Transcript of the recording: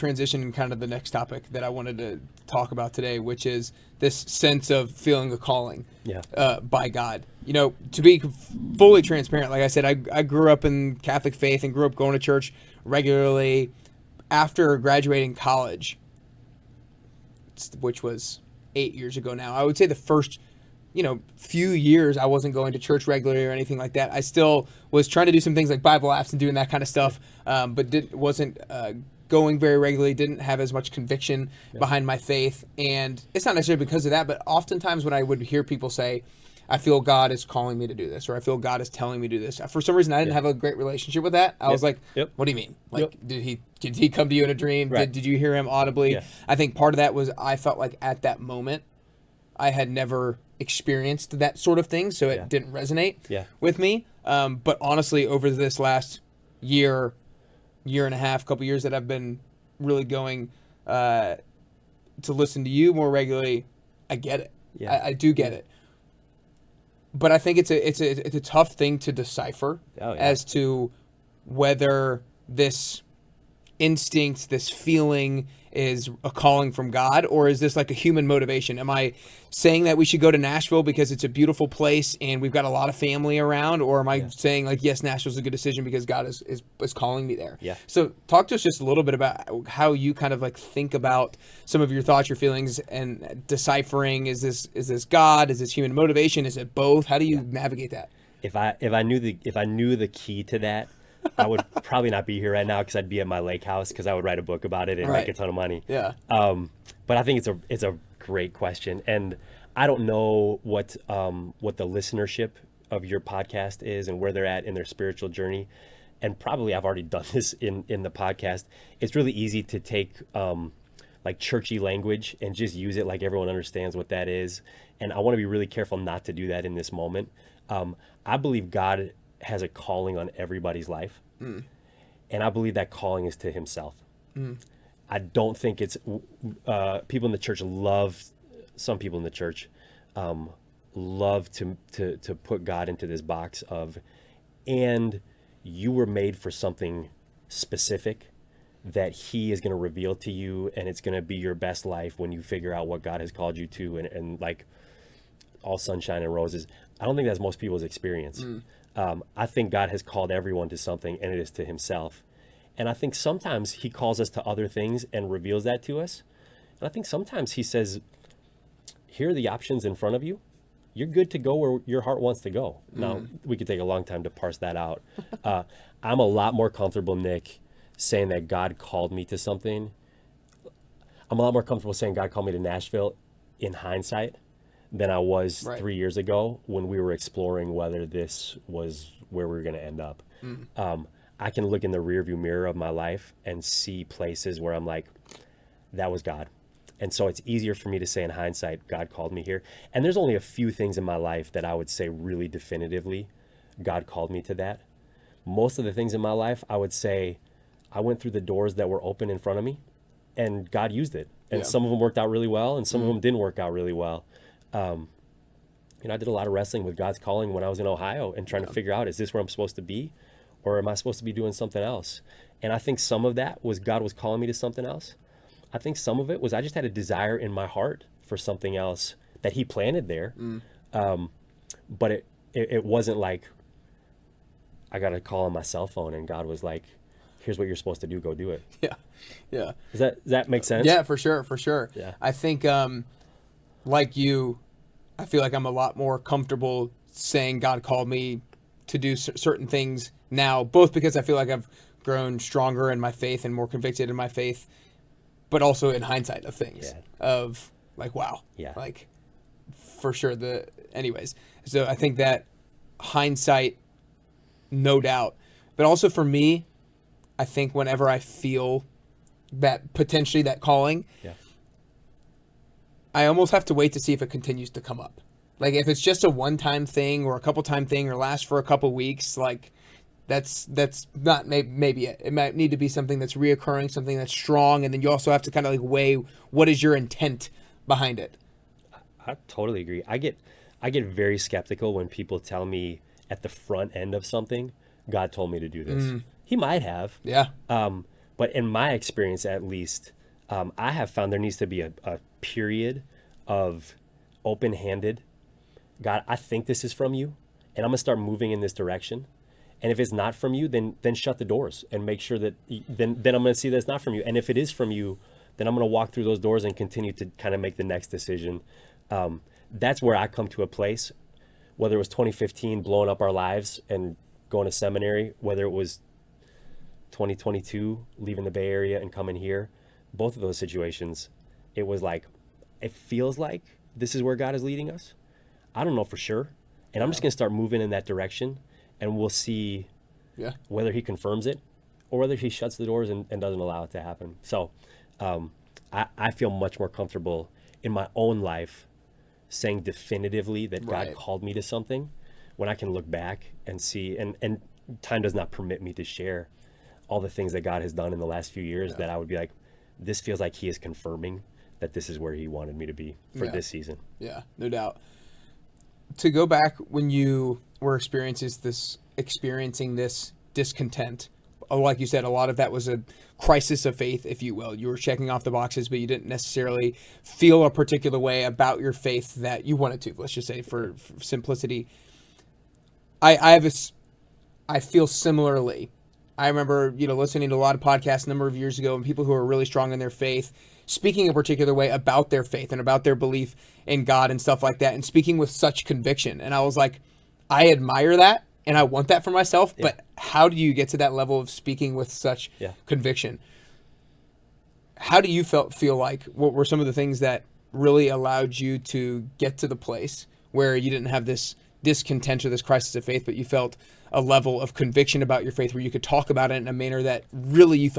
transition in kind of the next topic that I wanted to talk about today, which is this sense of feeling a calling by God. You know, to be fully transparent, like I said, I grew up in Catholic faith and grew up going to church regularly. After graduating college, which was 8 years ago now, I would say the first few years I wasn't going to church regularly or anything like that. I still was trying to do some things like Bible apps and doing that kind of stuff, but wasn't going very regularly, didn't have as much conviction behind my faith. And it's not necessarily because of that, but oftentimes when I would hear people say, I feel God is calling me to do this, or I feel God is telling me to do this, for some reason I didn't have a great relationship with that. I was like, what do you mean? Like, did he come to you in a dream? Right. Did you hear him audibly? Yeah. I think part of that was I felt like at that moment I had never experienced that sort of thing, so it didn't resonate with me. But honestly, over this last year and a half, couple years that I've been really going to listen to you more regularly, I get it. Yeah. I do get it. But I think it's a tough thing to decipher as to whether this instinct, this feeling is a calling from God, or is this like a human motivation? Am I saying that we should go to Nashville because it's a beautiful place and we've got a lot of family around, or am I saying like, yes, Nashville's a good decision because God is calling me there? Yeah. So talk to us just a little bit about how you kind of like think about some of your thoughts, your feelings, and deciphering, is this God? Is this human motivation? Is it both? How do you navigate that? If I knew the key to that, I would probably not be here right now, because I'd be at my lake house, because I would write a book about it and make a ton of money. Yeah. But I think it's a great question, and I don't know what the listenership of your podcast is and where they're at in their spiritual journey. And probably I've already done this in the podcast. It's really easy to take like churchy language and just use it like everyone understands what that is. And I want to be really careful not to do that in this moment. I believe God has a calling on everybody's life. And I believe that calling is to himself. I don't think it's people in the church some people in the church love to put God into this box of, and you were made for something specific that he is going to reveal to you, and it's going to be your best life when you figure out what God has called you to, and like all sunshine and roses. I don't think that's most people's experience. I think God has called everyone to something, and it is to himself. And I think sometimes he calls us to other things and reveals that to us. And I think sometimes he says, here are the options in front of you. You're good to go where your heart wants to go. Now, we could take a long time to parse that out. I'm a lot more comfortable, Nick, saying that God called me to something. I'm a lot more comfortable saying God called me to Nashville in hindsight than I was 3 years ago when we were exploring whether this was where we were going to end up. I can look in the rearview mirror of my life and see places where I'm like, that was God. And so it's easier for me to say in hindsight, God called me here. And there's only a few things in my life that I would say really definitively, God called me to that. Most of the things in my life, I would say, I went through the doors that were open in front of me, and God used it. And some of them worked out really well, and some of them didn't work out really well. I did a lot of wrestling with God's calling when I was in Ohio and trying to figure out, is this where I'm supposed to be, or am I supposed to be doing something else? And I think some of that was God was calling me to something else. I think some of it was I just had a desire in my heart for something else that he planted there. But it wasn't like I got a call on my cell phone and God was like, here's what you're supposed to do, go do it. Yeah. Does that make sense? Yeah, for sure. Yeah. I think like you, I feel like I'm a lot more comfortable saying God called me to do certain things now, both because I feel like I've grown stronger in my faith and more convicted in my faith, but also in hindsight of things of like, wow, like for sure. Anyways, so I think that hindsight, no doubt, but also for me, I think whenever I feel that potentially that calling, I almost have to wait to see if it continues to come up. Like if it's just a one-time thing or a couple-time thing or lasts for a couple weeks, like that's not maybe it. It might need to be something that's reoccurring, something that's strong, and then you also have to kind of like weigh what is your intent behind it. I totally agree. I get very skeptical when people tell me at the front end of something, God told me to do this. He might have. Yeah. But But in my experience, at least, I have found there needs to be a period of open-handed, God, I think this is from you, and I'm gonna start moving in this direction. And if it's not from you, then shut the doors and make sure that then I'm gonna see that it's not from you. And if it is from you, then I'm gonna walk through those doors and continue to kind of make the next decision. That's where I come to a place, whether it was 2015 blowing up our lives and going to seminary, whether it was 2022 leaving the Bay Area and coming here, both of those situations, it was like, it feels like this is where God is leading us. I don't know for sure. And I'm just going to start moving in that direction, and we'll see whether he confirms it or whether he shuts the doors and doesn't allow it to happen. So I feel much more comfortable in my own life saying definitively that God called me to something when I can look back and see, and time does not permit me to share all the things that God has done in the last few years that I would be like, this feels like he is confirming that this is where he wanted me to be for this season. Yeah, no doubt. To go back when you were experiencing this discontent, like you said, a lot of that was a crisis of faith, if you will. You were checking off the boxes, but you didn't necessarily feel a particular way about your faith that you wanted to, let's just say, for simplicity. I feel similarly. I remember, listening to a lot of podcasts a number of years ago, and people who are really strong in their faith speaking a particular way about their faith and about their belief in God and stuff like that, and speaking with such conviction. And I was like, I admire that and I want that for myself, but how do you get to that level of speaking with such conviction? How do you feel like, what were some of the things that really allowed you to get to the place where you didn't have this discontent or this crisis of faith, but you felt a level of conviction about your faith where you could talk about it in a manner that really you felt